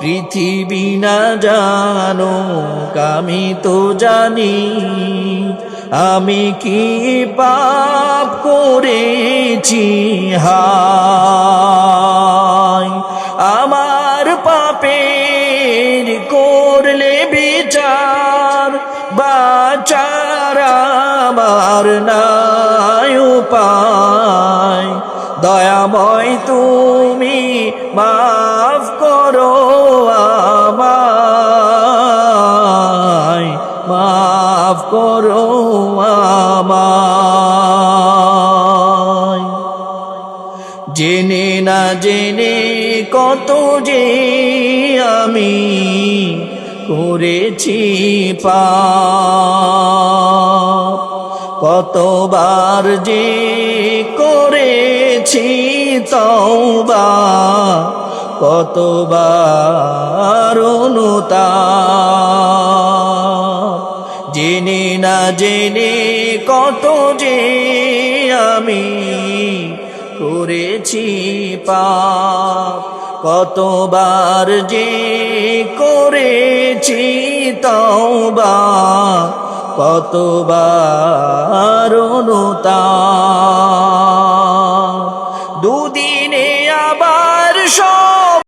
পৃথিবী না জানুক আমি তো জানি আমি কি পাপ করেছি হায় আমার পাপের করলে বিচার বাঁচার আমার নাই উপায় দয়াময় তুমি মাফ করো আমায় মাফ করো আমায় জেনে না জেনে কত যে আমি করেছি পাপ কতবার যে করেছি তওবা কতবার অনুতাপ জেনে না জেনে কত যে আমি করেছি পাপ কতবার যে করেছি তওবা কতবার অনুতাপ